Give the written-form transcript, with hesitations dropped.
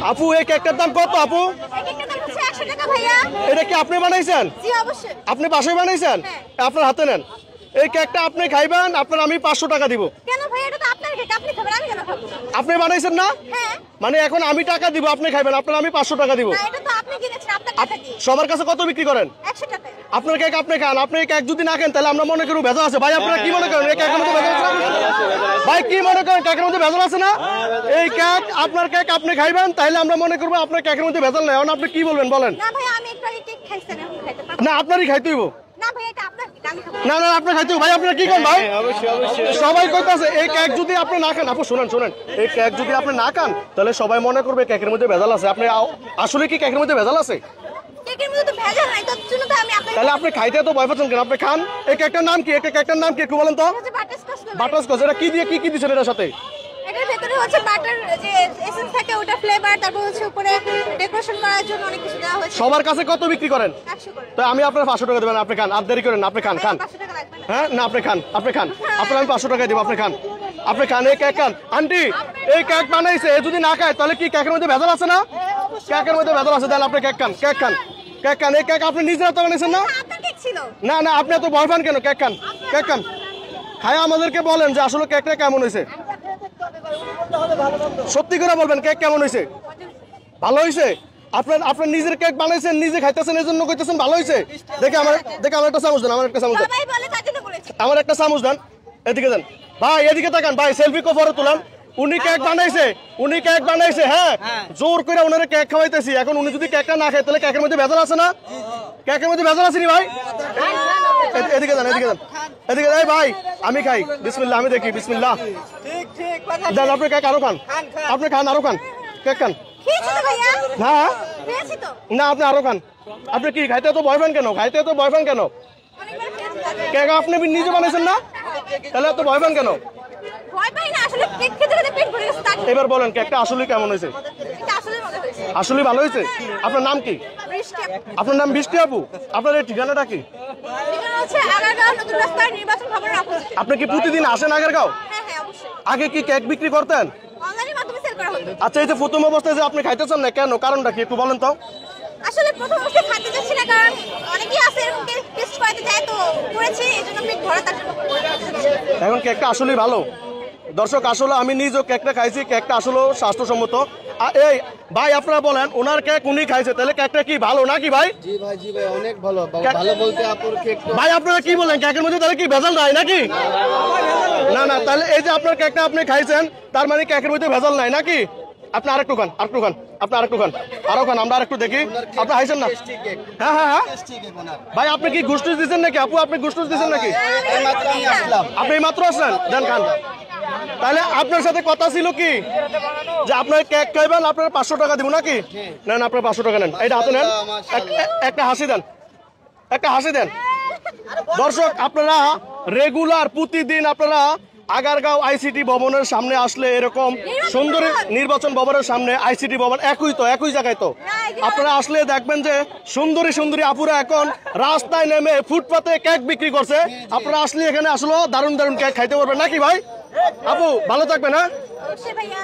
আপু এই কেকটার দাম কত আপু? এটা কি আপনি বানাইছেন? আপনি বাসায় বানাইছেন? আপনার হাতে নেন। এই কেকটা আপনি খাইবেন, আপনার আমি 500 টাকা দিব। আপনি বানাইছেন না? মানে এখন আমি টাকা দিব, আপনি খাইবেন, আপনার আমি 500 টাকা দিব। সবার কাছে কত বিক্রি করেন? আপনার কেক আপনি খান। আপনি এই কেক যদি না খান তাহলে আমরা মনে করব ভেজাল আছে। ভাই আপনারা কি মনে করেন এই কেকের মধ্যে ভেজাল আছে? ভাই কি মনে করেন কেকের মধ্যে ভেজাল আছে না? এই কেক আপনার কেক আপনি খাইবেন, তাহলে আমরা মনে করব আপনার কেকের মধ্যে ভেজাল নাই। এখন আপনি কি বলবেন বলেন? না ভাই আমি একটু আগে কেক খাইছি না, খাইতে পারবো না আপনারই খাইতে হইব। না ভাই এটা আপনার কেক, আমি খাবো না না আপনি খাইতে হইব। ভাই আপনারা কি করেন ভাই? সবাই কইতাছে এই কেক যদি আপনি না খান, আপু শুনেন শুনেন, এই কেক যদি আপনি না খান তাহলে সবাই মনে করবে কেকের মধ্যে ভেজাল আছে। আপনি আসলে কি কেকের মধ্যে ভেজাল আছে? কেকের মধ্যে তো ভেজাল নাই, তার জন্য তো আমি আপনাকে। তাহলে আপনি খাইতে তো ভয় পাচ্ছেন কেন? আপনি খান। এই কেকটার নাম কি? এই কেকটার নাম কি একটু বলেন তো? বাটারস্কচ। এটা কি দিয়ে কি দিছেন এটার সাথে? এটার ভেতরে হচ্ছে বাটার যে এসেন্স থাকে ওটা ফ্লেভার, তারপর হচ্ছে উপরে ডেকোরেশন করার জন্য অনেক কিছু দেওয়া হয়েছে। সবার কাছে কত বিক্রি করেন? 100 করে। তো আমি আপনার 500 টাকা দেবেন, আপনি খান। আর দেরি করেন, আপনি খান খান। 500 টাকা লাগবে না। হ্যাঁ না আপনি খান, আপনি খান। আপনার আমি 500 টাকা দিব, আপনি খান। আপনি খান এই কেক খান। আন্টি এই কেক বানাইছে, এ যদি না খায় তাহলে কি কেকের মধ্যে ভেজাল আছে না? কেকের মধ্যে ভেজাল আছে। তাহলে আপনি কেক খান, কেক খান, কেক খান। এই কেক আপনি নিজে হাতে বানাইছেন না? আপনার কেক ছিল। না না আপনি এত ভয় পান কেন? কেক খান, কেক খান। খায় আমাদেরকে বলেন যে আসলে কেকটা কেমন হয়েছে। সত্যি করে বলবেন কেক কেমন হয়েছে? ভালো হয়েছে? আপনার নিজের কেক বানাইছেন, নিজে খাইতেছেন, এই জন্য কইতেছেন ভালো হয়েছে। দেখে আমার একটা চামচ দেন, আমার একটা চামচ দেন, সবাই বলে তার জন্য বলেছি। আমার একটা চামচ দেন। এদিকে দেন ভাই, এদিকে তাকান ভাই, সেলফি কো ফটো তুলান। উনি কেক বানাইছে, উনি কেক বানাইছে। হ্যাঁ জোর করে ওনারে কেক খাওয়াইতেছি। এখন উনি যদি কেকটা না খায় তাহলে কেকের মধ্যে ভেজাল আছে না? কেকের মধ্যে ভেজাল আছে নি ভাই? এদিকে দেন, এদিকে দেন, এদিকে দেন ভাই। আমি খাই, বিসমিল্লাহ। আমি দেখি, বিসমিল্লাহ। ঠিক ঠিক দেন আপনি কেক আরো খান, আপনি খান আরো খান, কেক খান। খেয়েছি তো ভাইয়া। না খেয়েছি তো। না আপনি আরো খান। আপনি কি খাইতে তো ভয় পান কেন? খাইতে তো ভয় পান কেন? অনেকবার খেয়েছি। কেক আপনি নিজে বানাইছেন না? তাহলে এত ভয় পান কেন? ভয় পাই না, আসলে কেক খেতে খেতে পেট ভরে গেছে তার। এবার বলেন কেকটা আসলে কেমন হয়েছে? এটা আসলে মজা হয়েছে। আসলে ভালো হয়েছে? আপনার নাম কি? বৃষ্টি আপু। আপনার নাম বৃষ্টি আপু? আপনার এই ঠিকানাটা কি? এখানে হচ্ছে আগারগাঁও নতুন রাস্তার নির্বাচন ভবনের অপোজিটে। আপনি কি প্রতিদিন আসেন আগারগাঁও? হ্যাঁ হ্যাঁ অবশ্যই। আগে কি কেক বিক্রি করতেন? অনলাইনের মাধ্যমে সেল করা হতো। আচ্ছা এই যে প্রথম অবস্থায় যে আপনি খাইতেছেন না কেন, কারণটা কি একটু বলেন তো? আসলে প্রথম অবস্থায় খাতে যাচ্ছি না, কারণ অনেকেই আছে এরকম টেস্ট করাতে যায়, তো করেছি এই জন্য পেট ভরা, তার জন্য। এখন কেকটা আসলেই ভালো। দর্শক আসলে আমি নিজেও কেকটা খাইছি, কেকটা আসলে স্বাস্থ্যসম্মত। এই ভাই আপনারা বলেন ওনার কেক উনি খাইছে, তাহলে কেকটা কি ভালো নাকি ভাই? জি ভাই অনেক ভালো। ভালো বলতে আপুর কেক ভাই আপনারা কি বলেন কেকের মধ্যে তাহলে কি ভেজাল নাই নাকি? না না তাহলে এই যে আপনার কেকটা আপনি খাইছেন তার মানে কেকের মধ্যে ভেজাল নাই নাকি? আপনি আরেকটু খান, আরেকটু খান, আপনি আরেকটু খান, আরো খান, আমরা আরেকটু দেখি। আপনি খাইছেন না? হ্যাঁ হ্যাঁ হ্যাঁ ভাই আপনি কি গুস্টুস দিচ্ছেন নাকি? আপু আপনি গুস্টুস দিচ্ছেন নাকি? আপনি মাত্র আসলেন, দেন খান। তাহলে আপনার সাথে কথা ছিল কি যে আপনার কেক খাইবেন, আপনার 500 টাকা দিব নাকি? নেন আপনার 500 টাকা নেন, এইটা হাতে নেন। একটা হাসি দেন, একটা হাসি দেন। দর্শক আপনারা রেগুলার প্রতিদিন আপনারা আগারগাঁও আইসিটি ভবনের সামনে আসলে এরকম সুন্দর নির্বাচন ভবনের সামনে আইসিটি ভবন একই জায়গায় তো আপনারা আসলে দেখবেন যে সুন্দরী সুন্দরী আপুরা এখন রাস্তায় নেমে ফুটপাতে কেক বিক্রি করছে। আপনারা আসলে এখানে আসলে দারুণ দারুণ কেক খাইতে পারবেন নাকি ভাই? আপু ভালো থাকবেন। হ্যাঁ অবশ্যই ভাইয়া।